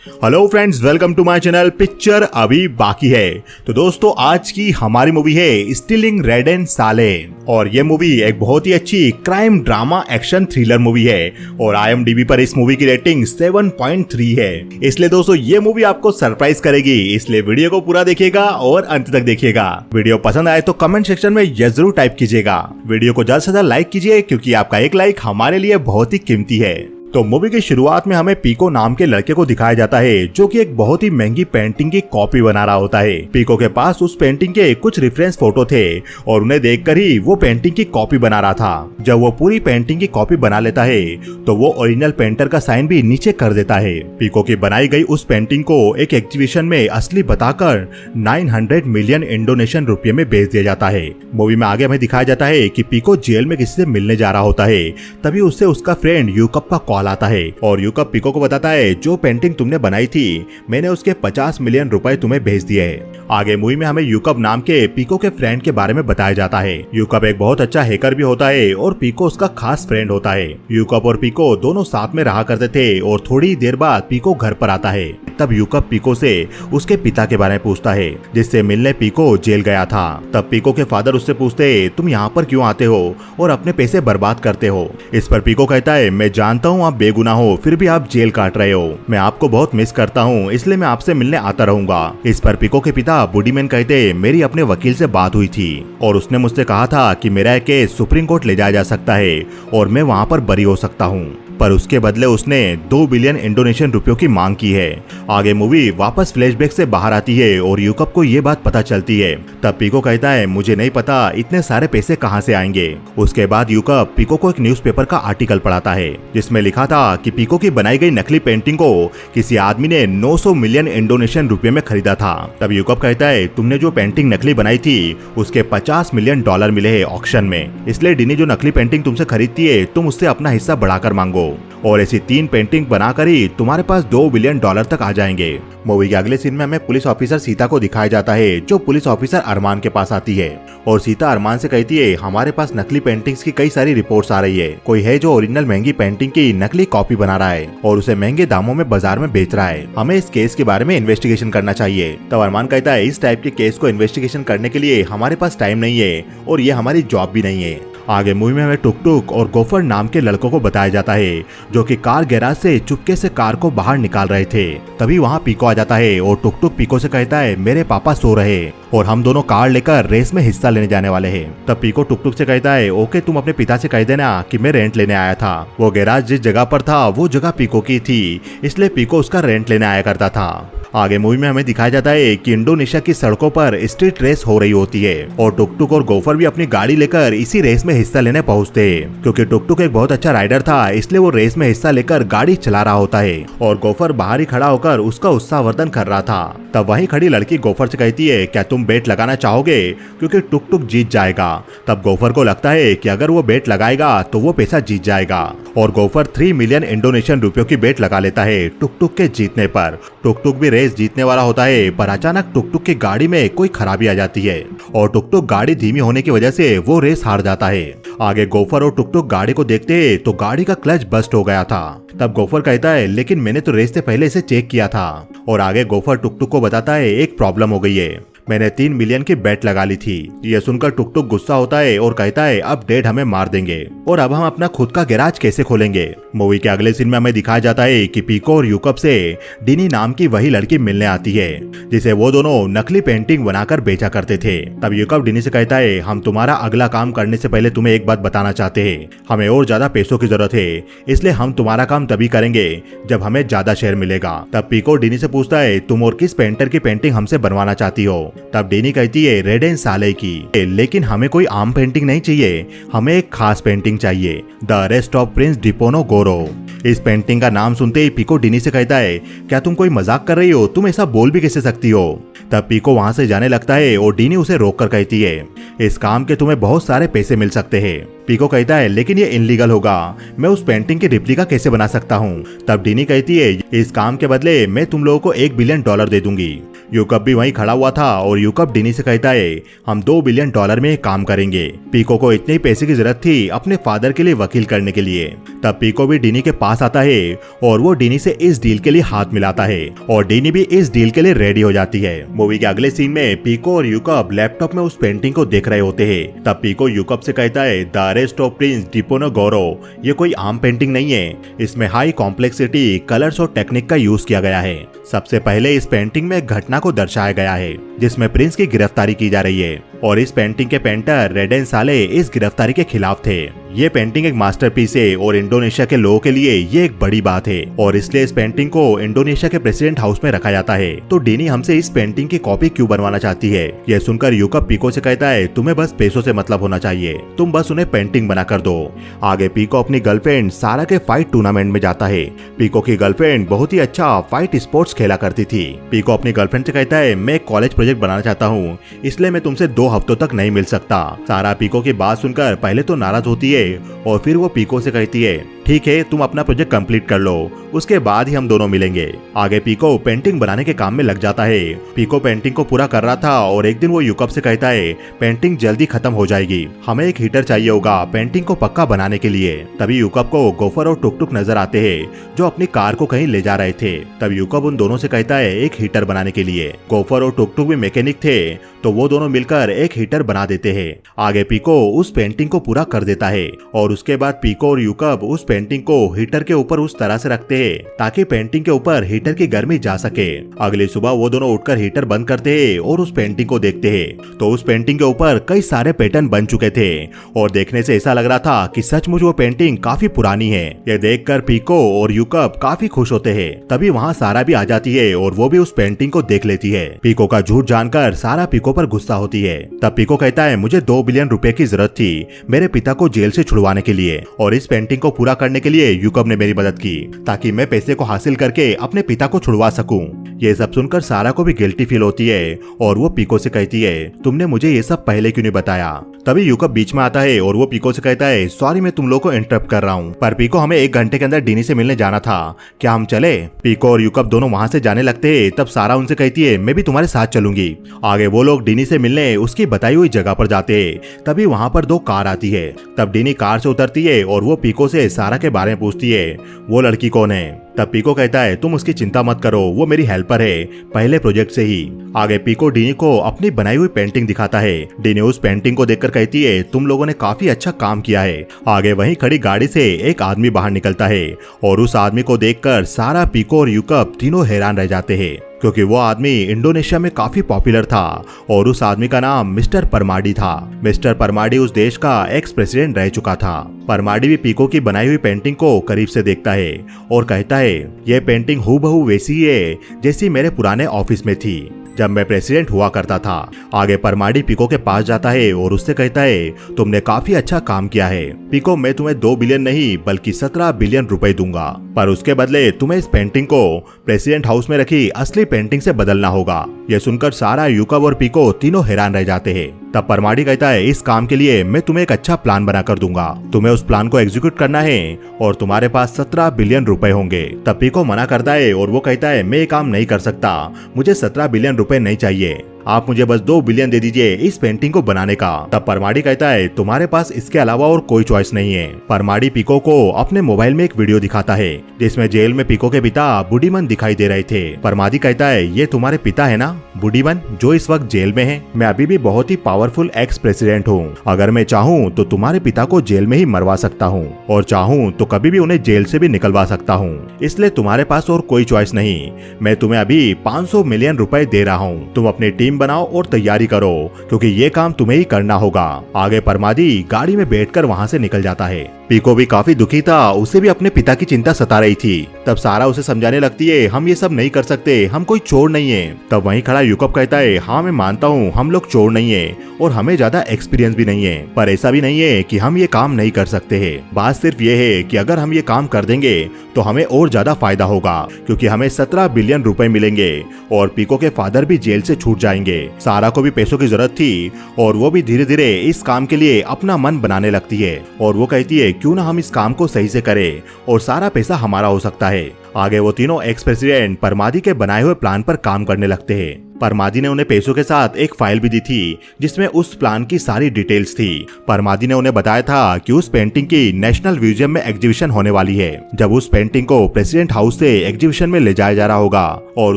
Hello friends, welcome to my channel. Picture अभी बाकी है। तो दोस्तों, आज की हमारी मूवी है स्टीलिंग रेड एंड साले, और ये मूवी एक बहुत ही अच्छी crime drama action thriller movie है और IMDb पर इस मूवी की रेटिंग 7.3 है। इसलिए दोस्तों, ये मूवी आपको सरप्राइज करेगी, इसलिए वीडियो को पूरा देखिएगा और अंत तक देखिएगा। वीडियो पसंद आए तो कमेंट सेक्शन में यस जरूर टाइप कीजिएगा। वीडियो को ज्यादा से ज्यादा लाइक कीजिए, क्योंकि आपका एक लाइक हमारे लिए बहुत ही कीमती है। तो मूवी की शुरुआत में हमें पीको नाम के लड़के को दिखाया जाता है, जो कि एक बहुत ही महंगी पेंटिंग की कॉपी बना रहा होता है। पीको के पास उस पेंटिंग के कुछ रेफरेंस फोटो थे और उन्हें देखकर ही वो पेंटिंग की कॉपी बना रहा था। जब वो पूरी पेंटिंग की कॉपी बना लेता है तो वो ओरिजिनल पेंटर का साइन भी नीचे कर देता है। पीको की बनाई गई उस पेंटिंग को एक एग्जीबिशन में असली बताकर 900 मिलियन इंडोनेशियन रुपये में बेच दिया जाता है। मूवी में आगे हमें दिखाया जाता है कि पीको जेल में किसी से मिलने जा रहा होता है, तभी उससे उसका फ्रेंड यूकप का कॉल आता है और यूकप पीको को बताता है, जो पेंटिंग तुमने बनाई थी मैंने उसके 50 मिलियन रुपए तुम्हें भेज दिए हैं। आगे मूवी में हमें यूकप नाम के पीको के फ्रेंड के बारे में बताया जाता है। यूकप एक बहुत अच्छा हैकर भी होता है और पीको उसका खास फ्रेंड होता है। यूकप और पीको दोनों साथ में रहा करते थे और थोड़ी देर बाद पीको घर पर आता है। तब यूकप पीको से उसके पिता के बारे में पूछता है, जिससे मिलने पीको जेल गया था। तब पीको के फादर उससे पूछते, तुम यहाँ पर क्यों आते हो और अपने पैसे बर्बाद करते हो। इस पर पीको कहता है, मैं जानता हूँ आप बेगुनाह हो, फिर भी आप जेल काट रहे हो। मैं आपको बहुत मिस करता हूँ, इसलिए मैं आपसे मिलने आता रहूंगा। इस पर पीको के पिता बुडीमैन कहते, मेरी अपने वकील से बात हुई थी और उसने मुझसे कहा था कि मेरा केस सुप्रीम कोर्ट ले जाया जा सकता है और मैं वहाँ पर बरी हो सकता हूँ, पर उसके बदले उसने 2 बिलियन इंडोनेशियन रुपयों की मांग की है। आगे मूवी वापस फ्लैशबैक से बाहर आती है और यूकप को ये बात पता चलती है। तब पीको कहता है, मुझे नहीं पता इतने सारे पैसे कहां से आएंगे। उसके बाद यूकप पीको को एक न्यूज़पेपर का आर्टिकल पढ़ाता है, जिसमें लिखा था कि पीको की बनाई गई नकली पेंटिंग को किसी आदमी ने 900 मिलियन इंडोनेशियन रुपये में खरीदा था। तब यूकप कहता है, तुमने जो पेंटिंग नकली बनाई थी उसके 50 मिलियन डॉलर मिले है ऑक्शन में, इसलिए डिनी जो नकली पेंटिंग तुमसे खरीदती है तुम उससे अपना हिस्सा बढ़ाकर मांगो और ऐसी 3 पेंटिंग बनाकर ही तुम्हारे पास 2 बिलियन डॉलर तक आ जाएंगे। मूवी के अगले सीन में हमें पुलिस ऑफिसर सीता को दिखाया जाता है, जो पुलिस ऑफिसर अरमान के पास आती है और सीता अरमान से कहती है, हमारे पास नकली पेंटिंग्स की कई सारी रिपोर्ट्स आ रही है। कोई है जो ओरिजिनल महंगी पेंटिंग की नकली कॉपी बना रहा है और उसे महंगे दामों में बाजार में बेच रहा है। हमें इस केस के बारे में इन्वेस्टिगेशन करना चाहिए। तब अरमान कहता है, इस टाइप के केस को इन्वेस्टिगेशन करने के लिए हमारे पास टाइम नहीं है और ये हमारी जॉब भी नहीं है। आगे मूवी में हमें टुक टुक और गोफर नाम के लड़कों को बताया जाता है, जो कि कार गैराज से चुपके से कार को बाहर निकाल रहे थे। तभी वहाँ पीको आ जाता है और टुक टुक पीको से कहता है, मेरे पापा सो रहे और हम दोनों कार लेकर रेस में हिस्सा लेने जाने वाले हैं। तब पीको टुक टुक से कहता है, ओके तुम अपने पिता से कह देना कि मैं रेंट लेने आया था। वो गैराज जिस जगह पर था वो जगह पीको की थी, इसलिए पीको उसका रेंट लेने आया करता था। आगे मूवी में हमें दिखाया जाता है कि इंडोनेशिया की सड़कों पर स्ट्रीट रेस हो रही होती है और टुक टुक और गोफर भी अपनी गाड़ी लेकर इसी रेस में हिस्सा लेने पहुंचते हैं। क्योंकि टुक टुक एक बहुत अच्छा राइडर था, इसलिए वो रेस में हिस्सा लेकर गाड़ी चला रहा होता है और गोफर बाहर ही खड़ा होकर उसका उत्साहवर्धन कर रहा था। तब वहीं खड़ी लड़की गोफर से कहती है, क्या तुम बेट लगाना चाहोगे, क्योंकि टुक टुक जीत जाएगा। तब गोफर को लगता है कि अगर वो बेट लगाएगा तो वो पैसा जीत जाएगा और गोफर 3 मिलियन इंडोनेशियन रुपयों की बेट लगा लेता है टुक टुक के जीतने पर। टुक टुक भी रेस जीतने वाला होता है, पर अचानक टुक टुक की गाड़ी में कोई खराबी आ जाती है और टुक टुक गाड़ी धीमी होने की वजह से वो रेस हार जाता है। आगे गोफर और टुक टुक गाड़ी को देखते हैं तो गाड़ी का क्लच बस्ट हो गया था। तब गोफर कहता है, लेकिन मैंने तो रेस से पहले इसे चेक किया था। और आगे गोफर टुक टुक को बताता है, एक प्रॉब्लम हो गई है, मैंने 3 मिलियन की बेट लगा ली थी। यह सुनकर टुक टुक गुस्सा होता है और कहता है, अब डैड हमें मार देंगे और अब हम अपना खुद का गैराज कैसे खोलेंगे। मूवी के अगले सीन में हमें दिखाया जाता है कि पीको और यूकप से डिनी नाम की वही लड़की मिलने आती है, जिसे वो दोनों नकली पेंटिंग बनाकर बेचा करते थे। तब यूकप डिनी से कहता है, हम तुम्हारा अगला काम करने से पहले तुम्हें एक बात बताना चाहते हैं, हमें और ज्यादा पैसों की जरूरत है, इसलिए हम तुम्हारा काम तभी करेंगे जब हमें ज्यादा शेयर मिलेगा। तब पीको डिनी से पूछता है, तुम और किस पेंटर की पेंटिंग हमसे बनवाना चाहती हो। तब डिनी कहती है, रेड एंड साले की, लेकिन हमें कोई आम पेंटिंग नहीं चाहिए, हमें एक खास पेंटिंग चाहिए, द अरेस्ट ऑफ प्रिंस डिपोनोगोरो। इस पेंटिंग का नाम सुनते ही पीको डिनी से कहता है, क्या तुम कोई मजाक कर रही हो, तुम ऐसा बोल भी कैसे सकती हो। तब पीको वहां से जाने लगता है और डिनी उसे रोक कर कहती है, इस काम के तुम्हें बहुत सारे पैसे मिल सकते हैं, पीको कहता है लेकिन ये इनलीगल होगा, मैं उस पेंटिंग की रिप्लिका कैसे बना सकता हूँ। तब डीनी कहती है इस काम के बदले मैं तुम लोगों को $1 बिलियन दे दूंगी। यूकप भी वहीं खड़ा हुआ था और यूकप डीनी से कहता है हम $2 बिलियन में काम करेंगे। पीको को इतने पैसे की जरूरत थी अपने फादर के लिए वकील करने के लिए। तब पीको भी डीनी के पास आता है और वो डीनी से इस डील के लिए हाथ मिलाता है और डीनी भी इस डील के लिए रेडी हो जाती है। मूवी के अगले सीन में पीको और यूकप लैपटॉप में उस पेंटिंग को देख रहे होते हैं। तब पीको यूकप से कहता है द अरेस्ट ऑफ प्रिंस डिपोनोगोरो ये कोई आम पेंटिंग नहीं है, इसमें हाई कॉम्प्लेक्सिटी, कलर्स और टेक्निक का यूज किया गया है। सबसे पहले इस पेंटिंग में एक घटना को दर्शाया गया है जिसमें प्रिंस की गिरफ्तारी की जा रही है और इस पेंटिंग के पेंटर रेडेन साले इस गिरफ्तारी के खिलाफ थे। ये पेंटिंग एक मास्टरपीस है और इंडोनेशिया के लोगों के लिए ये एक बड़ी बात है और इसलिए इस पेंटिंग को इंडोनेशिया के प्रेसिडेंट हाउस में रखा जाता है। तो डीनी हमसे इस पेंटिंग की कॉपी क्यों बनवाना चाहती है। यह सुनकर यूकप पीको से कहता है तुम्हें बस पैसों से मतलब होना चाहिए, तुम बस उन्हें पेंटिंग बना कर दो। आगे पीको अपनी गर्लफ्रेंड सारा के फाइट टूर्नामेंट में जाता है। पीको की गर्लफ्रेंड बहुत ही अच्छा फाइट स्पोर्ट्स खेला करती थी। पीको अपनी गर्लफ्रेंड से कहता है मैं कॉलेज प्रोजेक्ट बनाना चाहता हूँ, इसलिए मैं तुमसे 2 हफ्तों तक नहीं मिल सकता। सारा पीको की बात सुनकर पहले तो नाराज होती है और फिर वो पीको से कहती है ठीक है तुम अपना प्रोजेक्ट कंप्लीट कर लो, उसके बाद ही हम दोनों मिलेंगे। आगे पीको पेंटिंग बनाने के काम में लग जाता है। पीको पेंटिंग को पूरा कर रहा था और एक दिन वो यूकप से कहता है पेंटिंग जल्दी खत्म हो जाएगी, हमें एक हीटर चाहिए होगा पेंटिंग को पक्का बनाने के लिए। तभी यूकप को गोफर और टुक टुक नजर आते हैं जो अपनी कार को कहीं ले जा रहे थे। तब यूकप उन दोनों से कहता है एक हीटर बनाने के लिए। गोफर और टुक टुक भी मैकेनिक थे तो वो दोनों मिलकर एक हीटर बना देते हैं। आगे पीको उस पेंटिंग को पूरा कर देता है और उसके बाद पीको और यूकप उस पेंटिंग को हीटर के ऊपर उस तरह से रखते हैं ताकि पेंटिंग के ऊपर हीटर की गर्मी जा सके। अगली सुबह वो दोनों उठकर हीटर बंद करते हैं और उस पेंटिंग को देखते हैं तो उस पेंटिंग के ऊपर कई सारे पैटर्न बन चुके थे और देखने से ऐसा लग रहा था कि सचमुच वो पेंटिंग काफी पुरानी है। ये देखकर पीको और यूकप काफी खुश होते हैं। तभी वहाँ सारा भी आ जाती है और वो भी उस पेंटिंग को देख लेती है। पीको का झूठ जानकर सारा पीको पर गुस्सा होती है। तब पीको कहता है मुझे $2 बिलियन की जरूरत थी मेरे पिता को जेल से छुड़वाने के लिए और इस पेंटिंग को पूरा करने के लिए यूकप ने मेरी मदद की ताकि मैं पैसे को हासिल करके अपने पिता को छुड़वा सकूं। ये सब सुनकर सारा को भी गिल्टी फील होती है और वो पीको से कहती है तुमने मुझे ये सब पहले क्यों नहीं बताया। तभी यूकप बीच में आता है और वो पीको से कहता है सॉरी मैं तुम लोग को इंटरप्ट कर रहा हूँ, पर पीको हमें 1 घंटे के अंदर डीनी से मिलने जाना था, क्या हम चले। पीको और यूकप दोनों वहाँ से जाने लगते हैं। तब सारा उनसे कहती है मैं भी तुम्हारे साथ चलूंगी। आगे वो लोग डीनी से मिलने उसकी बताई हुई जगह पर जाते हैं। तभी वहाँ पर 2 कार आती है। तब डीनी कार से उतरती है और वो पीको से सारा के बारे में पूछती है वो लड़की कौन है। तब पीको कहता है तुम उसकी चिंता मत करो, वो मेरी हेल्पर है पहले प्रोजेक्ट से ही। आगे पीको डीनी को अपनी बनाई हुई पेंटिंग दिखाता है। डीनी उस पेंटिंग को देखकर कहती है तुम लोगों ने काफी अच्छा काम किया है। आगे वहीं खड़ी गाड़ी से एक आदमी बाहर निकलता है और उस आदमी को देखकर सारा, पीको और यूकप तीनों हैरान रह जाते हैं क्योंकि वो आदमी इंडोनेशिया में काफी पॉपुलर था और उस आदमी का नाम मिस्टर परमाडी था। मिस्टर परमाडी उस देश का एक्स प्रेसिडेंट रह चुका था। परमाडी भी पीको की बनाई हुई पेंटिंग को करीब से देखता है और कहता है ये पेंटिंग हूबहू वैसी ही है जैसी मेरे पुराने ऑफिस में थी जब मैं प्रेसिडेंट हुआ करता था। आगे परमाडी पीको के पास जाता है और उससे कहता है तुमने काफी अच्छा काम किया है पीको, मैं तुम्हें 2 बिलियन नहीं बल्कि 17 बिलियन रुपए दूंगा, पर उसके बदले तुम्हें इस पेंटिंग को प्रेसिडेंट हाउस में रखी असली पेंटिंग से बदलना होगा। यह सुनकर सारा, यूकप और पीको तीनों हैरान रह जाते हैं। तब परमाडी कहता है इस काम के लिए मैं तुम्हें एक अच्छा प्लान बना कर दूंगा, तुम्हें उस प्लान को एग्जीक्यूट करना है और तुम्हारे पास 17 बिलियन रुपए होंगे। तब पीको मना करता है और वो कहता है मैं ये काम नहीं कर सकता, मुझे 17 बिलियन रुपए नहीं चाहिए, आप मुझे बस 2 बिलियन दे दीजिए इस पेंटिंग को बनाने का। तब परमाडी कहता है तुम्हारे पास इसके अलावा और कोई चॉइस नहीं है। परमाडी पीको को अपने मोबाइल में एक वीडियो दिखाता है जिसमें जेल में पीको के पिता बुडीमन दिखाई दे रहे थे। परमाडी कहता है ये तुम्हारे पिता है ना बुडीमन, जो इस वक्त जेल में है। मैं अभी भी बहुत ही पावरफुल एक्स प्रेसिडेंट हूँ, अगर मैं चाहूँ तो तुम्हारे पिता को जेल में ही मरवा सकता हूँ और चाहूँ तो कभी भी उन्हें जेल से भी निकलवा सकता हूँ, इसलिए तुम्हारे पास और कोई चॉइस नहीं। मैं तुम्हें अभी 500 मिलियन रुपए दे रहा हूँ, तुम अपनी टीम बनाओ और तैयारी करो क्योंकि ये काम तुम्हें ही करना होगा। आगे परमाडी गाड़ी में बैठकर वहाँ से निकल जाता है। पीको भी काफी दुखी था, उसे भी अपने पिता की चिंता सता रही थी। तब सारा उसे समझाने लगती है, हम ये सब नहीं कर सकते, हम कोई चोर नहीं है। तब वहीं खड़ा यूकअप कहता है, हाँ मैं मानता हूँ हम लोग चोर नहीं है और हमें ज्यादा एक्सपीरियंस भी नहीं है, पर ऐसा भी नहीं है कि हम ये काम नहीं कर सकते हैं। बात सिर्फ ये है कि अगर हम ये काम कर देंगे तो हमें और ज्यादा फायदा होगा, क्योंकि हमें 17 बिलियन रुपए मिलेंगे और पीको के फादर भी जेल से छूट जाएंगे। सारा को भी पैसों की जरूरत थी और वो भी धीरे धीरे इस काम के लिए अपना मन बनाने लगती है और वो कहती है, क्यों ना हम इस काम को सही से करें और सारा पैसा हमारा हो सकता है। आगे वो तीनों एक्स प्रेसिडेंट परमादी के बनाए हुए प्लान पर काम करने लगते हैं। परमादी ने उन्हें पैसों के साथ एक फाइल भी दी थी जिसमें उस प्लान की सारी डिटेल्स थी। परमादी ने उन्हें बताया था कि उस पेंटिंग की नेशनल म्यूजियम में एग्जीबिशन होने वाली है, जब उस पेंटिंग को प्रेसिडेंट हाउस से एग्जीबिशन में ले जाया जा रहा होगा और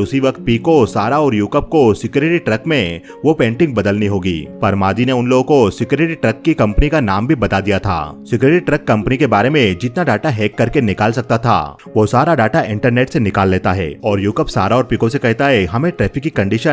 उसी वक्त पीको, सारा और यूकअप को सिक्योरिटी ट्रक में वो पेंटिंग बदलनी होगी। परमादी ने उन लोगों को सिक्योरिटी ट्रक की कंपनी का नाम भी बता दिया था। सिक्योरिटी ट्रक कंपनी के बारे में जितना डाटा हैक करके निकाल सकता था वो सारा डाटा इंटरनेट से निकाल लेता है और यूकअप सारा और पीको से कहता है, हमें ट्रैफिक की कंडीशन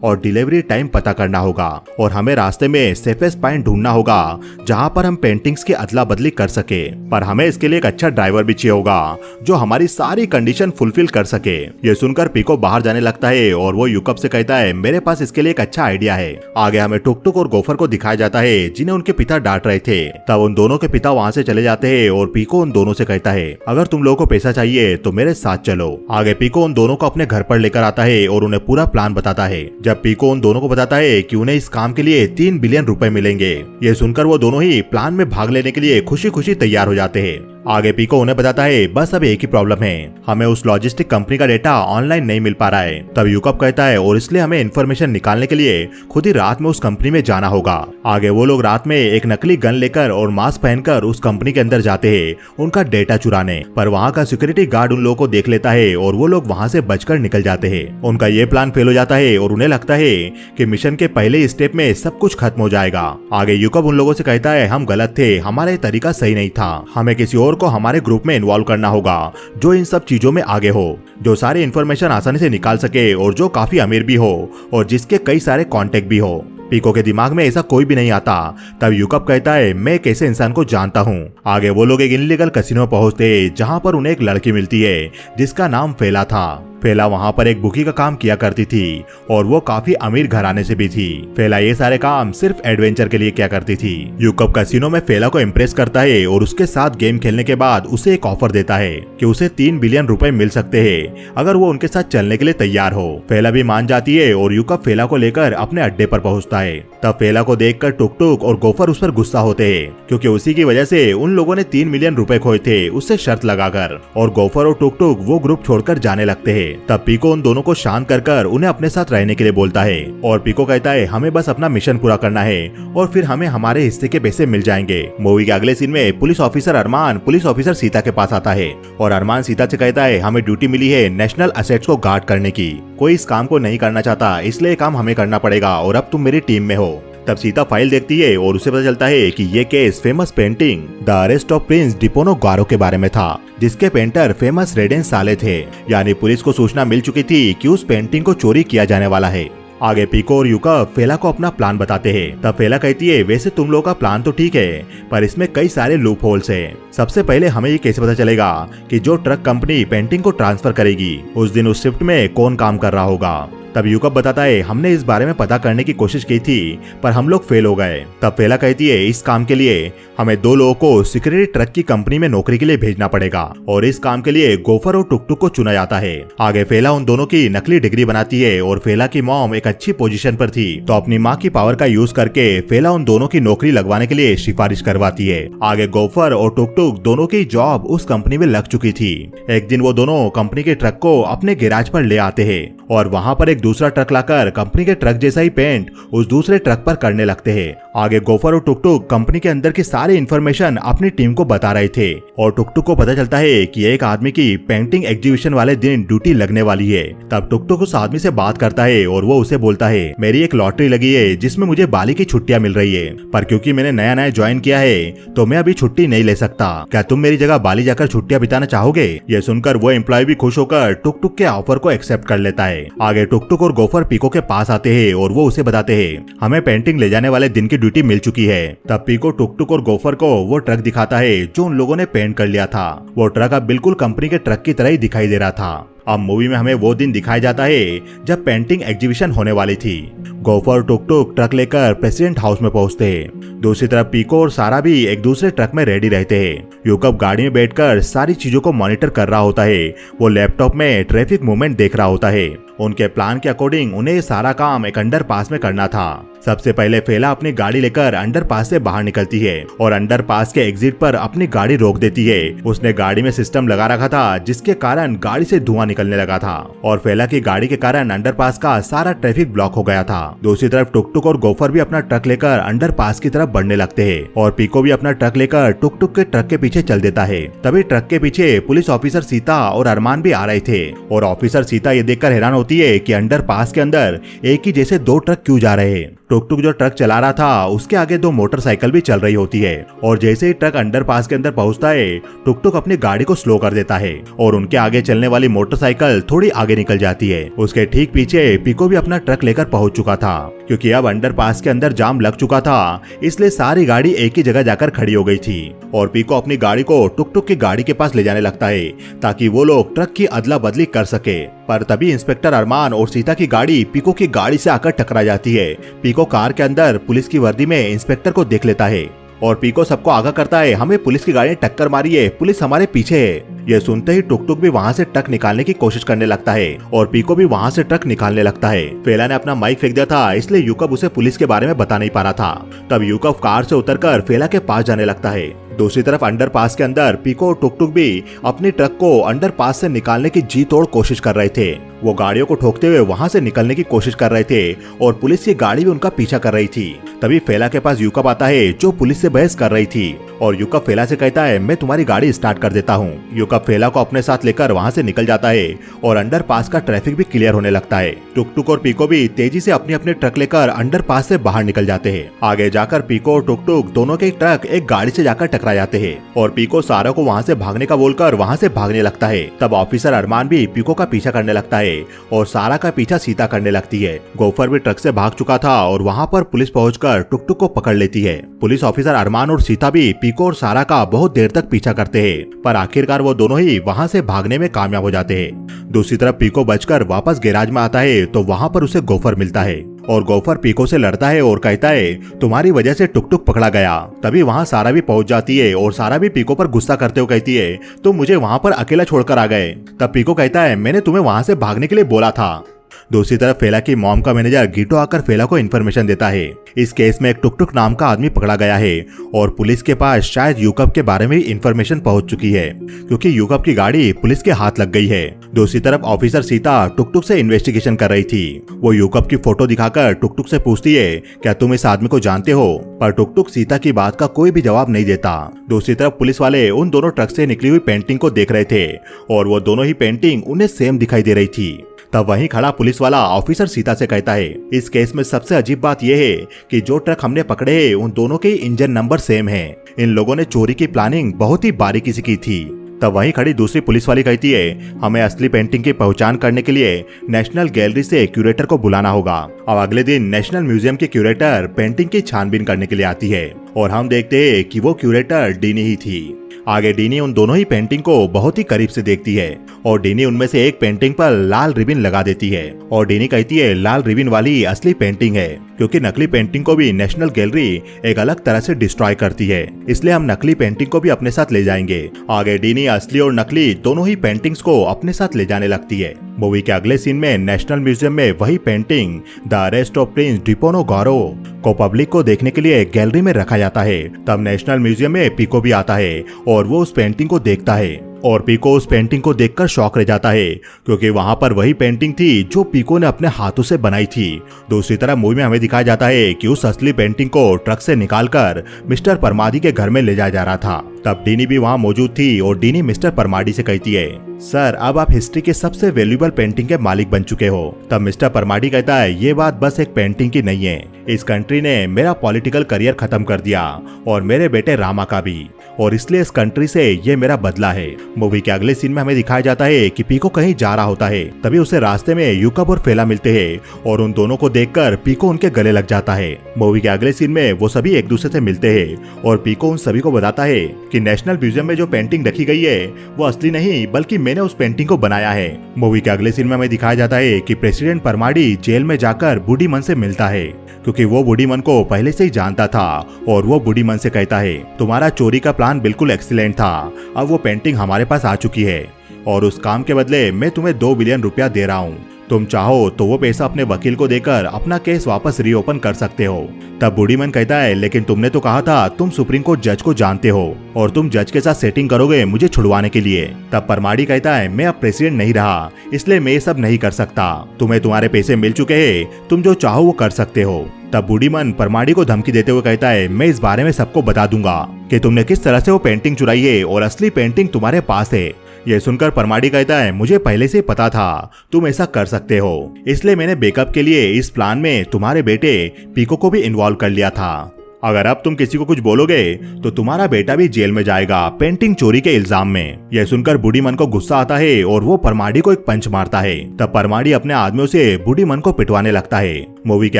और डिलीवरी टाइम पता करना होगा और हमें रास्ते में सेफेस्ट पॉइंट ढूंढना होगा जहां पर हम पेंटिंग्स की अदला बदली कर सके, पर हमें इसके लिए एक अच्छा ड्राइवर भी चाहिए होगा जो हमारी सारी कंडीशन फुलफिल कर सके। ये सुनकर पीको बाहर जाने लगता है और वो यूकअप से कहता है, मेरे पास इसके लिए एक अच्छा आइडिया है। आगे हमें टुक टुक और गोफर को दिखाया जाता है जिन्हें उनके पिता डांट रहे थे। तब उन दोनों के पिता वहाँ से चले जाते हैं और पीको उन दोनों से कहता है, अगर तुम लोगों को पैसा चाहिए तो मेरे साथ चलो। आगे पीको उन दोनों को अपने घर पर लेकर आता है और उन्हें पूरा प्लान बताता है। जब पीको उन दोनों को बताता है कि उन्हें इस काम के लिए 3 बिलियन रुपए मिलेंगे, ये सुनकर वो दोनों ही प्लान में भाग लेने के लिए खुशी खुशी तैयार हो जाते हैं। आगे पीको उन्हें बताता है, बस अब एक ही प्रॉब्लम है, हमें उस लॉजिस्टिक कंपनी का डेटा ऑनलाइन नहीं मिल पा रहा है। तब यूकअप कहता है, और इसलिए हमें इन्फॉर्मेशन निकालने के लिए खुद ही रात में उस कंपनी में जाना होगा। आगे वो लोग रात में एक नकली गन लेकर और मास्क पहनकर उस कंपनी के अंदर जाते हैं उनका डेटा चुराने, पर वहाँ का सिक्योरिटी गार्ड उन लोगों को देख लेता है और वो लोग वहाँ से बचकर निकल जाते हैं। उनका ये प्लान फेल हो जाता है और उन्हें लगता है कि मिशन के पहले स्टेप में सब कुछ खत्म हो जाएगा। आगे यूकअप उन लोगों से कहता है, हम गलत थे, हमारा ये तरीका सही नहीं था, हमें किसी और को हमारे ग्रुप में इन्वॉल्व करना होगा जो इन सब चीजों में आगे हो, जो सारी इन्फॉर्मेशन आसानी से निकाल सके और जो काफी अमीर भी हो और जिसके कई सारे कॉन्टेक्ट भी हो। पीको के दिमाग में ऐसा कोई भी नहीं आता। तब यूकअप कहता है, मैं एक ऐसे इंसान को जानता हूँ। आगे वो लोग एक इनलीगल कैसीनो पहुंचते जहां पर उन्हें एक लड़की मिलती है जिसका नाम फेला था। फेला वहाँ पर एक बुकी का काम किया करती थी और वो काफी अमीर घराने से भी थी। फेला ये सारे काम सिर्फ एडवेंचर के लिए किया करती थी। यूकअप कैसीनो में फेला को इम्प्रेस करता है और उसके साथ गेम खेलने के बाद उसे एक ऑफर देता है कि उसे 3 बिलियन रुपए मिल सकते हैं अगर वो उनके साथ चलने के लिए तैयार हो। फेला भी मान जाती है और यूकअप फेला को लेकर अपने अड्डे पर पहुंचता है। तब फेला को देखकर टुक टुक और गोफर उस पर गुस्सा होते हैं, क्योंकि उसी की वजह से उन लोगों ने 3 मिलियन रुपए खोए थे उससे शर्त लगाकर, और गोफर और टुक टुक वो ग्रुप छोड़कर जाने लगते हैं। तब पीको उन दोनों को शांत कर उन्हें अपने साथ रहने के लिए बोलता है और पीको कहता है, हमें बस अपना मिशन पूरा करना है और फिर हमें हमारे हिस्से के पैसे मिल जाएंगे। मूवी के अगले सीन में पुलिस ऑफिसर अरमान पुलिस ऑफिसर सीता के पास आता है और अरमान सीता से कहता है, हमें ड्यूटी मिली है नेशनल एसेट्स को गार्ड करने की, कोई इस काम को नहीं करना चाहता इसलिए काम हमें करना पड़ेगा और अब तुम मेरी टीम में हो। तब सीता फाइल देखती है और उसे पता चलता है कि ये case famous painting the arrest of Prince Diponegoro के बारे में था, जिसके पेंटर फेमस रेडेन साले थे। यानी पुलिस को सूचना मिल चुकी थी कि उस पेंटिंग को चोरी किया जाने वाला है। आगे पीको और यूकअप फेला को अपना प्लान बताते हैं। तब फेला कहती है, वैसे तुम लोगों का प्लान तो ठीक है पर इसमें कई सारे लूप होल्स हैं। सबसे पहले हमें ये कैसे पता चलेगा कि जो ट्रक कंपनी पेंटिंग को ट्रांसफर करेगी उस दिन उस शिफ्ट में कौन काम कर रहा होगा। तब यूकअप बताता है, हमने इस बारे में पता करने की कोशिश की थी पर हम लोग फेल हो गए। तब फेला कहती है, इस काम के लिए हमें 2 लोगों को सिक्योरिटी ट्रक की कंपनी में नौकरी के लिए भेजना पड़ेगा और इस काम के लिए गोफर और टुक टुक को चुना जाता है। आगे फेला उन दोनों की नकली डिग्री बनाती है और फेला की मॉम एक अच्छी पोजीशन पर थी तो अपनी माँ की पावर का यूज करके फेला उन दोनों की नौकरी लगवाने के लिए सिफारिश करवाती है। आगे गोफर और टुक टुक दोनों की जॉब उस कंपनी में लग चुकी थी। एक दिन वो दोनों कंपनी के ट्रक को अपने गैराज पर ले आते हैं और वहाँ पर एक दूसरा ट्रक लाकर कंपनी के ट्रक जैसा ही पेंट उस दूसरे ट्रक पर करने लगते हैं। आगे गोफर और टुक टुक कंपनी के अंदर की सारी इन्फॉर्मेशन अपनी टीम को बता रहे थे और टुक टुक को पता चलता है कि एक आदमी की पेंटिंग एग्जीबिशन वाले दिन ड्यूटी लगने वाली है। तब टुक टुक उस आदमी से बात करता है और वो उसे बोलता है, मेरी एक लॉटरी लगी है जिसमें मुझे बाली की छुट्टियां मिल रही है, पर क्योंकि मैंने नया नया ज्वाइन किया है तो मैं अभी छुट्टी नहीं ले सकता। क्या तुम मेरी जगह बाली जाकर छुट्टियां बिताना चाहोगे? ये सुनकर वो एम्प्लॉय भी खुश होकर टुक टुक के ऑफर को एक्सेप्ट कर लेता है। आगे टुक टुक और गोफर पीको के पास आते हैं और वो उसे बताते हैं हमें पेंटिंग ले जाने वाले दिन की ड्यूटी मिल चुकी है। तब पीको टुक टुक और गोफर को वो ट्रक दिखाता है जो उन लोगों ने पेंट कर लिया था। वो ट्रक अब बिल्कुल कंपनी के ट्रक की तरह ही दिखाई दे रहा था। अब मूवी में हमें वो दिन दिखाया जाता है जब पेंटिंग एग्जीबिशन होने वाली थी। गोफर और टुक टुक ट्रक लेकर प्रेसिडेंट हाउस में पहुंचते हैं। दूसरी तरफ पीको और सारा भी एक दूसरे ट्रक में रेडी रहते हैं। यूकअप गाड़ी में बैठकर सारी चीजों को मॉनिटर कर रहा होता है। वो लैपटॉप में ट्रैफिक मूवमेंट देख रहा होता है। उनके प्लान के अकॉर्डिंग उन्हें सारा काम एक अंडरपास में करना था। सबसे पहले फेला अपनी गाड़ी लेकर अंडरपास से बाहर निकलती है और अंडरपास के एग्जिट पर अपनी गाड़ी रोक देती है। उसने गाड़ी में सिस्टम लगा रखा था जिसके कारण गाड़ी से धुआं निकलने लगा था और फेला की गाड़ी के कारण अंडरपास का सारा ट्रैफिक ब्लॉक हो गया था। दूसरी तरफ टुक टुक और गोफर भी अपना ट्रक लेकर अंडरपास की तरफ बढ़ने लगते हैं और पीको भी अपना ट्रक लेकर टुक टुक के ट्रक के पीछे चल देता है। तभी ट्रक के पीछे पुलिस ऑफिसर सीता और अरमान भी आ रहे थे और ऑफिसर सीता ये देखकर हैरान होती है कि अंडरपास के अंदर एक ही जैसे दो ट्रक क्यों जा रहे हैं। टुक टुक जो ट्रक चला रहा था उसके आगे दो मोटरसाइकिल भी चल रही होती है और जैसे ही ट्रक अंडरपास के अंदर पहुंचता है टुक टुक अपनी गाड़ी को स्लो कर देता है और उनके आगे चलने वाली मोटरसाइकिल थोड़ी आगे निकल जाती है। उसके ठीक पीछे पीको भी अपना ट्रक लेकर पहुंच चुका था। क्योंकि अब अंडरपास के अंदर जाम लग चुका था इसलिए सारी गाड़ी एक ही जगह जाकर खड़ी हो गई थी और पीको अपनी गाड़ी को टुक टुक की गाड़ी के पास ले जाने लगता है ताकि वो लोग ट्रक की अदला बदली कर सके। पर तभी इंस्पेक्टर अरमान और सीता की गाड़ी पीको की गाड़ी से आकर टकरा जाती है। पीको कार के अंदर पुलिस की वर्दी में इंस्पेक्टर को देख लेता है और पीको सबको आगाह करता है हमें पुलिस की गाड़ी ने टक्कर मारी है, पुलिस हमारे पीछे है। यह सुनते ही टुक टुक भी वहाँ से ट्रक निकालने की कोशिश करने लगता है और पीको भी वहाँ से ट्रक निकालने लगता है। फेला ने अपना माइक फेंक दिया था इसलिए यूकअप उसे पुलिस के बारे में बता नहीं पा रहा था। तब यूकअप कार से उतरकर फेला के पास जाने लगता है। दूसरी तरफ अंडरपास के अंदर पीको और टुक टुक भी अपनी ट्रक को अंडरपास से निकालने की जी तोड़ कोशिश कर रहे थे। वो गाड़ियों को ठोकते हुए वहां से निकलने की कोशिश कर रहे थे और पुलिस की गाड़ी भी उनका पीछा कर रही थी। तभी फेला के पास यूकअप आता है जो पुलिस से बहस कर रही थी और यूकअप फेला से कहता है मैं तुम्हारी गाड़ी स्टार्ट कर देता हूँ। यूकअप फेला को अपने साथ लेकर वहां से निकल जाता है और अंडरपास का ट्रैफिक भी क्लियर होने लगता है। टुक टुक और पीको भी तेजी से अपने अपने ट्रक लेकर अंडरपास से बाहर निकल जाते हैं। आगे जाकर पीको और टुक टुक दोनों के ट्रक एक गाड़ी से जाकर टकरा जाते हैं और पीको सारा को वहां से भागने का बोलकर वहां से भागने लगता है। तब ऑफिसर अरमान भी पीको का पीछा करने लगता है और सारा का पीछा सीता करने लगती है। गोफर भी ट्रक से भाग चुका था और वहां पर पुलिस पहुंचकर टुक टुक को पकड़ लेती है। पुलिस ऑफिसर अरमान और सीता भी पीको और सारा का बहुत देर तक पीछा करते हैं पर आखिरकार वो दोनों ही वहां से भागने में कामयाब हो जाते हैं। दूसरी तरफ पीको बचकर वापस गैराज में आता है तो वहां पर उसे गोफर मिलता है और गोफर पीको से लड़ता है और कहता है तुम्हारी वजह से टुक टुक पकड़ा गया। तभी वहां सारा भी पहुंच जाती है और सारा भी पीको पर गुस्सा करते हुए कहती है तुम मुझे वहां पर अकेला छोड़कर आ गए। तब पीको कहता है मैंने तुम्हें वहां से भागने के लिए बोला था। दूसरी तरफ फेला की मॉम का मैनेजर गीटो आकर फेला को इन्फॉर्मेशन देता है इस केस में एक टुक टुक नाम का आदमी पकड़ा गया है और पुलिस के पास शायद यूकअप के बारे में इन्फॉर्मेशन पहुंच चुकी है क्योंकि यूकअप की गाड़ी पुलिस के हाथ लग गई है। दूसरी तरफ ऑफिसर सीता टुक टुक से इन्वेस्टिगेशन कर रही थी। वो यूकअप की फोटो दिखाकर टुक टुक से पूछती है क्या तुम इस आदमी को जानते हो, पर टुक टुक सीता की बात का कोई भी जवाब नहीं देता। दूसरी तरफ पुलिस वाले उन दोनों ट्रक से निकली हुई पेंटिंग को देख रहे थे और वो दोनों ही पेंटिंग उन्हें सेम दिखाई दे रही थी। तब वहीं खड़ा पुलिस वाला ऑफिसर सीता से कहता है इस केस में सबसे अजीब बात यह है कि जो ट्रक हमने पकड़े हैं उन दोनों के इंजन नंबर सेम है। इन लोगों ने चोरी की प्लानिंग बहुत ही बारीकी से की थी। तब वहीं खड़ी दूसरी पुलिस वाली कहती है हमें असली पेंटिंग की पहचान करने के लिए नेशनल गैलरी से क्यूरेटर को बुलाना होगा। अब अगले दिन नेशनल म्यूजियम की क्यूरेटर पेंटिंग की छानबीन करने के लिए आती है और हम देखते हैं कि वो क्यूरेटर डीनी ही थी। आगे डीनी उन दोनों ही पेंटिंग को बहुत ही करीब से देखती है और डीनी उनमें से एक पेंटिंग पर लाल रिबन लगा देती है और डीनी कहती है लाल रिबन वाली असली पेंटिंग है क्योंकि नकली पेंटिंग को भी नेशनल गैलरी एक अलग तरह से डिस्ट्रॉय करती है, इसलिए हम नकली पेंटिंग को भी अपने साथ ले जाएंगे। आगे डीनी असली और नकली दोनों ही पेंटिंग्स को अपने साथ ले जाने लगती है। मूवी के अगले सीन में नेशनल म्यूजियम में वही painting the arrest of Prince Diponegoro को पब्लिक को देखने के लिए गैलरी में रखा जाता है। तब नेशनल म्यूजियम में पीको भी आता है और वो उस पेंटिंग को देखता है और पीको उस पेंटिंग को देखकर शॉक रह जाता है क्योंकि वहां पर वही पेंटिंग थी जो पीको ने अपने हाथों से बनाई थी। दूसरी तरफ मूवी में हमें दिखाया जाता है कि उस असली पेंटिंग को ट्रक से निकालकर मिस्टर परमादी के घर में ले जाया जा रहा था। तब डीनी भी वहां मौजूद थी और डीनी मिस्टर परमाडी से कहती है सर अब आप हिस्ट्री के सबसे वैल्यूएबल पेंटिंग के मालिक बन चुके हो। तब मिस्टर परमाडी कहता है ये बात बस एक पेंटिंग की नहीं है, इस कंट्री ने मेरा पॉलिटिकल करियर खत्म कर दिया और मेरे बेटे रामा का भी, और इसलिए इस कंट्री से ये मेरा बदला है। मूवी के अगले सीन में हमें दिखाया जाता है कि पीको कहीं जा रहा होता है। तभी उसे रास्ते में यूकब और फेला मिलते हैं और उन दोनों को देखकर पीको उनके गले लग जाता है। मूवी के अगले सीन में वो सभी एक दूसरे से मिलते हैं और पीको उन सभी को बताता है कि नेशनल म्यूजियम में जो पेंटिंग रखी गई है वो असली नहीं बल्कि मैंने उस पेंटिंग को बनाया है। मूवी के अगले सीन में हमें दिखाया जाता है कि प्रेसिडेंट परमाडी जेल में जाकर बूढ़ी मन से मिलता है, क्योंकि वो बूढ़ी मन को पहले से ही जानता था और वो बूढ़ी मन से कहता है तुम्हारा चोरी का प्लान बिल्कुल एक्सीलेंट था, अब वो पेंटिंग हमारे पास आ चुकी है और उस काम के बदले मैं तुम्हें 2 बिलियन रुपया दे रहा हूँ। तुम चाहो तो वो पैसा अपने वकील को देकर अपना केस वापस रीओपन कर सकते हो। तब बूढ़ी मन कहता है लेकिन तुमने तो कहा था तुम सुप्रीम कोर्ट जज को जानते हो और तुम जज के साथ सेटिंग करोगे मुझे छुड़वाने के लिए। तब परमाडी कहता है मैं अब प्रेसिडेंट नहीं रहा इसलिए मैं ये सब नहीं कर सकता, तुम्हें तुम्हारे पैसे मिल चुके हैं, तुम जो चाहो वो कर सकते हो। तब बूढ़ी मन परमाडी को धमकी देते हुए कहता है मैं इस बारे में सबको बता दूंगा कि तुमने किस तरह से वो पेंटिंग चुराई है और असली पेंटिंग तुम्हारे पास है। यह सुनकर परमाडी कहता है मुझे पहले से पता था तुम ऐसा कर सकते हो, इसलिए मैंने बैकअप के लिए इस प्लान में तुम्हारे बेटे पीको को भी इन्वॉल्व कर लिया था। अगर अब तुम किसी को कुछ बोलोगे तो तुम्हारा बेटा भी जेल में जाएगा पेंटिंग चोरी के इल्जाम में। यह सुनकर बूढ़ी मन को गुस्सा आता है और वो परमाडी को एक पंच मारता है। तब परमाडी अपने आदमियों से बूढ़ी मन को पिटवाने लगता है। मूवी के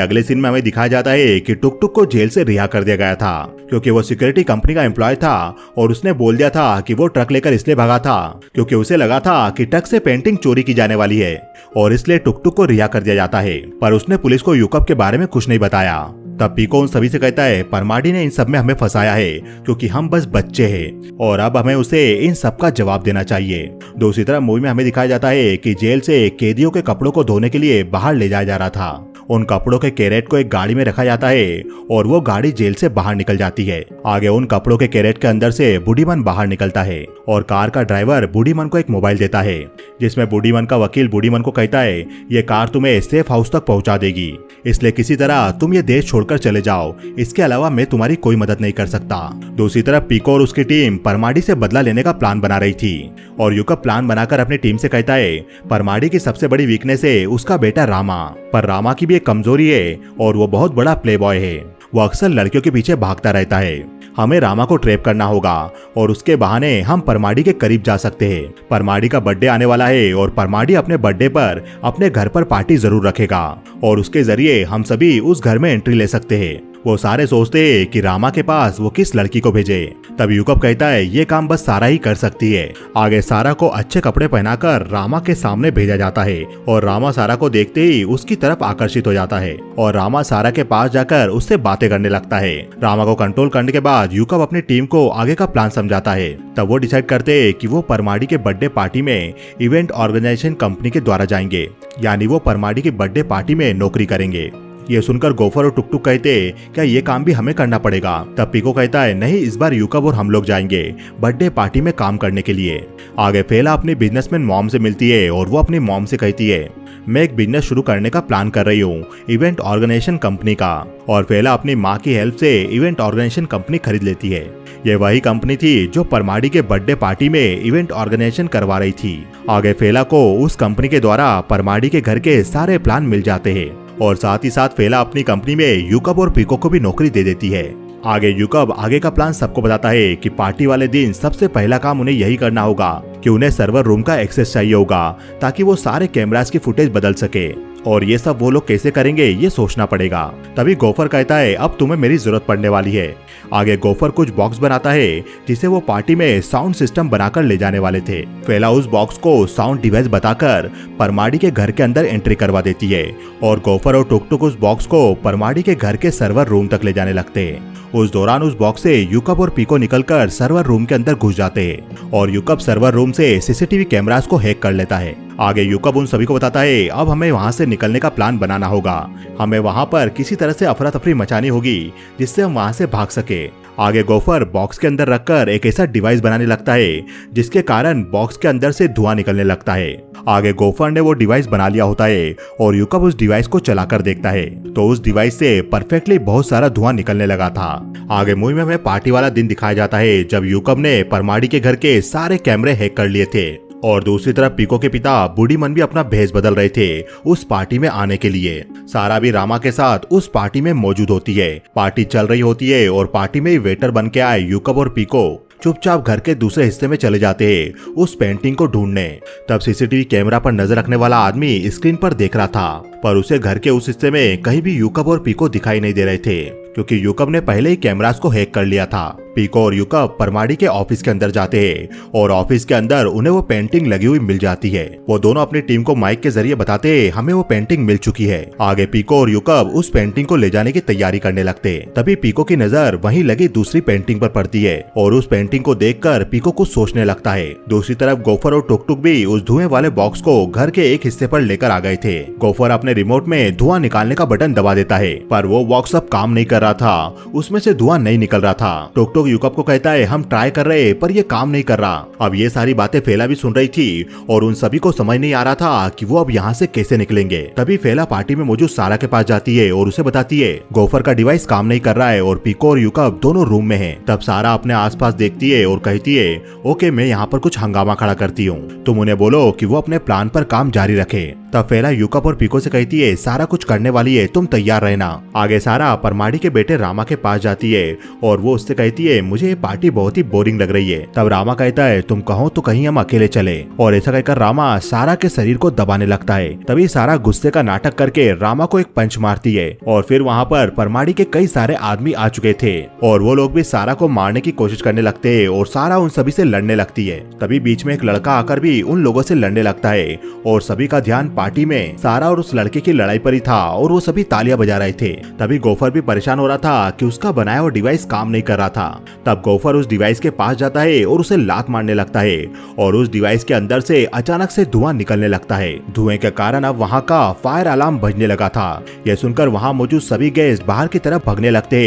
अगले सीन में हमें दिखाया जाता है कि टुक टुक को जेल से रिहा कर दिया गया था, क्योंकि वो सिक्योरिटी कंपनी का एम्प्लॉय था और उसने बोल दिया था कि वो ट्रक लेकर इसलिए भागा था क्योंकि उसे लगा था कि ट्रक से पेंटिंग चोरी की जाने वाली है और इसलिए टुक टुक को रिहा कर दिया जाता है। पर उसने पुलिस को यूकब के बारे में कुछ नहीं बताया। तब पीको उन सभी से कहता है परमाडी ने इन सब में हमें फंसाया है क्योंकि हम बस बच्चे हैं और अब हमें उसे इन सब का जवाब देना चाहिए। दूसरी तरफ मूवी में हमें दिखाया जाता है कि जेल से कैदियों के कपड़ों को धोने के लिए बाहर ले जाया जा रहा था। उन कपड़ों के कैरेट को एक गाड़ी में रखा जाता है और वो गाड़ी जेल से बाहर निकल जाती है। आगे उन कपड़ों के कैरेट के अंदर से बूढ़ी मन बाहर निकलता है और कार का ड्राइवर बूढ़ी मन को एक मोबाइल देता है, जिसमें बूढ़ी मन का वकील बूढ़ी मन को कहता है ये कार तुम्हें सेफ हाउस तक पहुंचा देगी, इसलिए किसी तरह तुम ये देश छोड़कर चले जाओ, इसके अलावा मैं तुम्हारी कोई मदद नहीं कर सकता। दूसरी तरफ पीको और उसकी टीम परमाडी से बदला लेने का प्लान बना रही थी और यूकब प्लान बनाकर अपनी टीम से कहता है परमाडी की सबसे बड़ी वीकनेस है उसका बेटा रामा, पर रामा की भी एक कमजोरी है और वो बहुत बड़ा प्ले बॉय है, वो अक्सर लड़कियों के पीछे भागता रहता है। हमें रामा को ट्रैप करना होगा और उसके बहाने हम परमाडी के करीब जा सकते हैं। परमाडी का बर्थडे आने वाला है और परमाडी अपने बर्थडे पर अपने घर पर पार्टी जरूर रखेगा और उसके जरिए हम सभी उस घर में एंट्री ले सकते हैं। वो सारे सोचते हैं कि रामा के पास वो किस लड़की को भेजे। तब यूकब कहता है ये काम बस सारा ही कर सकती है। आगे सारा को अच्छे कपड़े पहनाकर रामा के सामने भेजा जाता है और रामा सारा को देखते ही उसकी तरफ आकर्षित हो जाता है और रामा सारा के पास जाकर उससे बातें करने लगता है। रामा को कंट्रोल करने के बाद यूकब अपनी टीम को आगे का प्लान समझाता है। तब वो डिसाइड करते हैं कि वो परमाडी के बर्थडे पार्टी में इवेंट ऑर्गेनाइजेशन कंपनी के द्वारा जाएंगे, यानी वो परमाडी की बर्थडे पार्टी में नौकरी करेंगे। ये सुनकर गोफर और टुक टुक कहते क्या ये काम भी हमें करना पड़ेगा। तब पीको कहता है नहीं, इस बार यूकब और हम लोग जाएंगे बर्थडे पार्टी में काम करने के लिए। आगे फेला अपनी बिजनेसमैन मॉम से मिलती है और वो अपनी मॉम से कहती है मैं एक बिजनेस शुरू करने का प्लान कर रही हूँ इवेंट ऑर्गेनाइजेशन कंपनी का, और फेला अपनी माँ की हेल्प से इवेंट ऑर्गेनाइजेशन कंपनी खरीद लेती है। ये वही कंपनी थी जो परमाडी के बर्थडे पार्टी में इवेंट ऑर्गेनाइजेशन करवा रही थी। आगे फेला को उस कंपनी के द्वारा परमाडी के घर के सारे प्लान मिल जाते हैं और साथ ही साथ फेला अपनी कंपनी में यूकब और पीको को भी नौकरी दे देती है। आगे यूकब आगे का प्लान सबको बताता है कि पार्टी वाले दिन सबसे पहला काम उन्हें यही करना होगा कि उन्हें सर्वर रूम का एक्सेस चाहिए होगा ताकि वो सारे कैमरास की फुटेज बदल सके, और ये सब वो लोग कैसे करेंगे ये सोचना पड़ेगा। तभी गोफर कहता है अब तुम्हें मेरी जरूरत पड़ने वाली है। आगे गोफर कुछ बॉक्स बनाता है जिसे वो पार्टी में साउंड सिस्टम बनाकर ले जाने वाले थे। फेला उस बॉक्स को साउंड डिवाइस बताकर परमाडी के घर के अंदर एंट्री करवा देती है और गोफर और टुक टुक उस बॉक्स को परमाडी के घर के सर्वर रूम तक ले जाने लगते हैं। उस दौरान उस बॉक्स से यूकब और पीको निकलकर सर्वर रूम के अंदर घुस जाते हैं और यूकब सर्वर रूम से सीसीटीवी कैमरास को हैक कर लेता है। आगे यूकब उन सभी को बताता है अब हमें वहां से निकलने का प्लान बनाना होगा, हमें वहां पर किसी तरह से अफरा तफरी मचानी होगी जिससे हम वहां से भाग सके। आगे गोफर बॉक्स के अंदर रखकर एक ऐसा डिवाइस बनाने लगता है जिसके कारण बॉक्स के अंदर से धुआं निकलने लगता है। आगे गोफर ने वो डिवाइस बना लिया होता है और यूकब उस डिवाइस को चलाकर देखता है तो उस डिवाइस से परफेक्टली बहुत सारा धुआं निकलने लगा था। आगे मूवी में हमें पार्टी वाला दिन दिखाया जाता है जब यूकब ने परमाडी के घर के सारे कैमरे हैक कर लिए थे और दूसरी तरफ पीको के पिता बूढ़ी मन भी अपना भेष बदल रहे थे उस पार्टी में आने के लिए। सारा भी रामा के साथ उस पार्टी में मौजूद होती है। पार्टी चल रही होती है और पार्टी में वेटर बन के आए यूकब और पीको चुपचाप घर के दूसरे हिस्से में चले जाते हैं उस पेंटिंग को ढूंढने। तब सीसीटीवी कैमरा पर नजर रखने वाला आदमी स्क्रीन पर देख रहा था, पर उसे घर के उस हिस्से में कहीं भी यूकब और पीको दिखाई नहीं दे रहे थे, क्योंकि यूकब ने पहले ही कैमरास को हैक कर लिया था। पीको और यूकब परमाडी के ऑफिस के अंदर जाते हैं और ऑफिस के अंदर उन्हें वो पेंटिंग लगी हुई मिल जाती है। वो दोनों अपनी टीम को माइक के जरिए बताते हैं हमें वो पेंटिंग मिल चुकी है। आगे पीको और यूकब उस पेंटिंग को ले जाने की तैयारी करने लगते। तभी पीको की नजर वहीं लगी दूसरी पेंटिंग पर पड़ती है और उस पेंटिंग को देखकर पीको कुछ सोचने लगता है। दूसरी तरफ गोफर और टुक टुक भी उस धुएं वाले बॉक्स को घर के एक हिस्से पर लेकर आ गए थे। गोफर अपने रिमोट में धुआं निकालने का बटन दबा देता है, पर वो बॉक्स अब काम नहीं कर रहा था, उसमें से धुआं नहीं निकल रहा था। टुक टुक यूकब को कहता है हम ट्राई कर रहे पर ये काम नहीं कर रहा। अब ये सारी बातें फेला भी सुन रही थी और उन सभी को समझ नहीं आ रहा था कि वो अब यहाँ से कैसे निकलेंगे। तभी फेला पार्टी में मौजूद सारा के पास जाती है और उसे बताती है गोफर का डिवाइस काम नहीं कर रहा है और पीको और यूकब दोनों रूम में हैं। तब सारा अपने आसपास देखती है और कहती है ओके मैं यहाँ पर कुछ हंगामा खड़ा करती हूँ, तुम उन्हें बोलो कि वो अपने प्लान पर काम जारी रखे। तब फेला यूकब और पीको से कहती है सारा कुछ करने वाली है, तुम तैयार रहना। आगे सारा परमाडी के बेटे रामा के पास जाती है और वो उससे कहती है मुझे ये पार्टी बहुत ही बोरिंग लग रही है। तब रामा कहता है तुम कहो तो कहीं हम अकेले चले, और ऐसा कहकर रामा सारा के शरीर को दबाने लगता है। तभी सारा गुस्से का नाटक करके रामा को एक पंच मारती है और फिर वहाँ पर परमाडी के कई सारे आदमी आ चुके थे और वो लोग भी सारा को मारने की कोशिश करने लगते हैं और सारा उन सभी से लड़ने लगती है। तभी बीच में एक लड़का आकर भी उन लोगों से लड़ने लगता है और सभी का ध्यान पार्टी में सारा और उस लड़के की लड़ाई पर ही था और वो सभी तालियां बजा रहे थे। तभी गोफर भी परेशान हो रहा था कि उसका बनाया हुआ डिवाइस काम नहीं कर रहा था। तब गोफर उस डिवाइस के पास जाता है और उसे लात मारने लगता है और उस डिवाइस के अंदर से अचानक से धुआं निकलने लगता है। धुएं के कारण अब वहाँ का फायर अलार्म बजने लगा था। यह सुनकर वहाँ मौजूद सभी गेस्ट बाहर की तरफ भागने लगते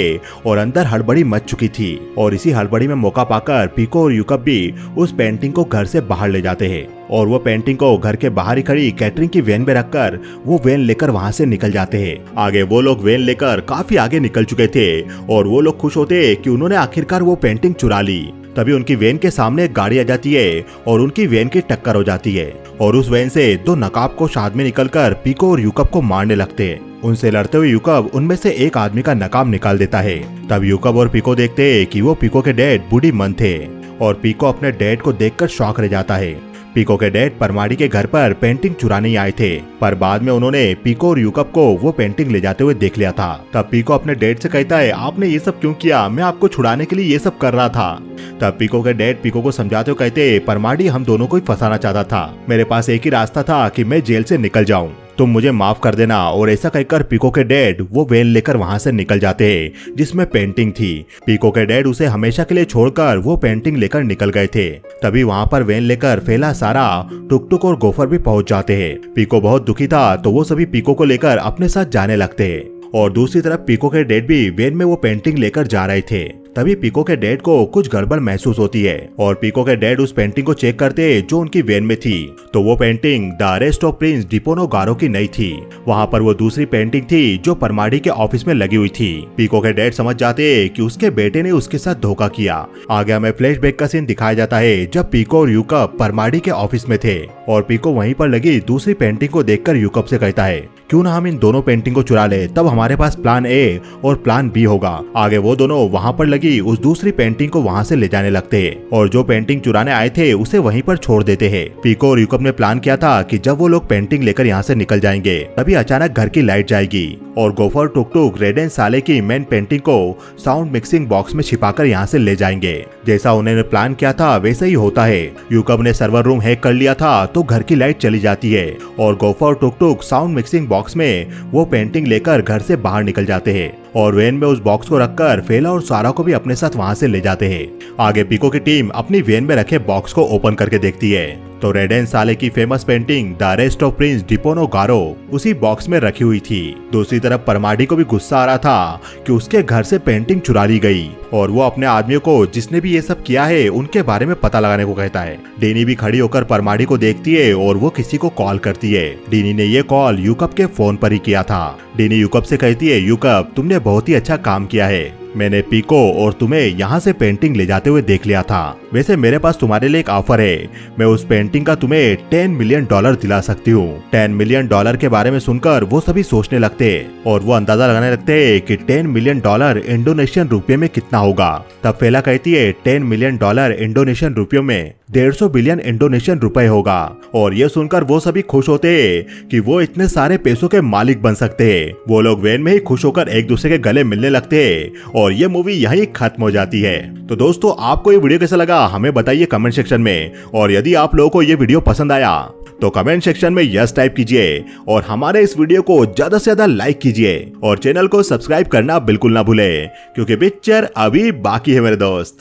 और अंदर हड़बड़ी मच चुकी थी और इसी हड़बड़ी में मौका पाकर पीको और यूकब भी उस पेंटिंग को घर से बाहर ले जाते हैं और वो पेंटिंग को घर के बाहर ही खड़ी कैटरिंग की वैन में रखकर वो वैन लेकर वहाँ से निकल जाते हैं। आगे वो लोग वैन लेकर काफी आगे निकल चुके थे और वो लोग खुश होते कि उन्होंने आखिरकार वो पेंटिंग चुरा ली। तभी उनकी वैन के सामने एक गाड़ी आ जाती है और उनकी वैन की टक्कर हो जाती है और उस वैन से दो नकाबपोश आदमी निकलकर पीको और यूकब को मारने लगते हैं। उनसे लड़ते हुए यूकब उनमें से एक आदमी का नकाब निकाल देता है। तब यूकब और पीको देखते हैं कि वो पीको के डैड बूढ़ी मन थे और पीको अपने डैड को देखकर शॉक रह जाता है। पीको के डैड परमाडी के घर पर पेंटिंग चुराने आए थे, पर बाद में उन्होंने पीको और यूकब को वो पेंटिंग ले जाते हुए देख लिया था। तब पीको अपने डैड से कहता है आपने ये सब क्यों किया, मैं आपको छुड़ाने के लिए ये सब कर रहा था। तब पीको के डैड पीको को समझाते हुए कहते परमाडी हम दोनों को ही फंसाना चाहता था, मेरे पास एक ही रास्ता था कि मैं जेल से निकल जाऊं, तुम मुझे माफ कर देना। और ऐसा कहकर पीको के डैड वो वैन लेकर वहां से निकल जाते हैं जिसमें पेंटिंग थी। पीको के डैड उसे हमेशा के लिए छोड़कर वो पेंटिंग लेकर निकल गए थे। तभी वहां पर वैन लेकर फेला, सारा, टुक टुक और गोफर भी पहुंच जाते हैं। पीको बहुत दुखी था तो वो सभी पीको को लेकर अपने साथ जाने लगते हैं और दूसरी तरफ पीको के डैड भी वैन में वो पेंटिंग लेकर जा रहे थे। तभी पीको के डैड को कुछ गड़बड़ महसूस होती है और पीको के डैड उस पेंटिंग को चेक करते जो उनकी वैन में थी, तो वो painting the arrest of Prince Diponegoro की नहीं थी। वहाँ पर वो दूसरी पेंटिंग थी जो परमाडी के ऑफिस में लगी हुई थी। पीको के डैड समझ जाते कि उसके बेटे ने उसके साथ धोखा किया। आगे हमें फ्लैशबैक का सीन दिखाया जाता है जब पीको और यूकब परमाडी के ऑफिस में थे और पीको वहीं पर लगी दूसरी पेंटिंग को देखकर यूकब से कहता है क्यों ना हम इन दोनों पेंटिंग को चुरा ले, तब हमारे पास प्लान ए और प्लान बी होगा। आगे वो दोनों वहाँ पर लगी उस दूसरी पेंटिंग को वहाँ से ले जाने लगते हैं और जो पेंटिंग चुराने आए थे उसे वहीं पर छोड़ देते हैं। पीको और यूकब ने प्लान किया था कि जब वो लोग पेंटिंग लेकर यहाँ से निकल जाएंगे तभी अचानक घर की लाइट जाएगी और गोफर, टुक टुक, रेड एंड साले की मेन पेंटिंग को साउंड मिक्सिंग बॉक्स में छिपाकर यहाँ से ले जाएंगे। जैसा उन्होंने प्लान किया था वैसा ही होता है। यूकब ने सर्वर रूम हैक कर लिया था तो घर की लाइट चली जाती है और गोफर, टुक टुक साउंड मिक्सिंग बॉक्स में वो पेंटिंग लेकर घर से बाहर निकल जाते हैं और वैन में उस बॉक्स को रखकर फेला और सारा को भी अपने साथ वहां से ले जाते हैं। आगे पीको की टीम अपनी वैन में रखे बॉक्स को ओपन करके देखती है तो रेड एंड साले की famous painting the arrest of Prince Diponegoro उसी बॉक्स में रखी हुई थी। दूसरी तरफ परमाडी को भी गुस्सा आ रहा था कि उसके घर से पेंटिंग चुरा ली गई और वो अपने आदमियों को जिसने भी ये सब किया है उनके बारे में पता लगाने को कहता है। डीनी भी खड़ी होकर परमाडी को देखती है और वो किसी को कॉल करती है। डीनी ने ये कॉल यूकब के फोन पर ही किया था। डीनी यूकब से कहती है यूकब तुमने बहुत ही अच्छा काम किया है, मैंने पीको और तुम्हें यहाँ से पेंटिंग ले जाते हुए देख लिया था। वैसे मेरे पास तुम्हारे लिए एक ऑफर है, मैं उस पेंटिंग का तुम्हें $10 मिलियन दिला सकती हूँ। $10 मिलियन के बारे में सुनकर वो सभी सोचने लगते और वो अंदाजा लगाने लगते कि $10 मिलियन इंडोनेशियन रुपये में कितना होगा। तब फेला कहती है 10 मिलियन डॉलर इंडोनेशियन रुपयों में 150 बिलियन इंडोनेशियन रुपए होगा। और ये सुनकर वो सभी खुश होते हैं कि वो इतने सारे पैसों के मालिक बन सकते हैं। वो लोग वैन में ही खुश होकर एक दूसरे के गले मिलने लगते हैं और ये मूवी यहीं खत्म हो जाती है। तो दोस्तों, आपको ये वीडियो कैसा लगा हमें बताइए कमेंट सेक्शन में। और यदि आप लोगों को ये वीडियो पसंद आया तो कमेंट सेक्शन में यस टाइप कीजिए और हमारे इस वीडियो को ज्यादा से ज्यादा लाइक कीजिए और चैनल को सब्सक्राइब करना बिल्कुल ना भूले, क्योंकि पिक्चर अभी बाकी है मेरे दोस्त।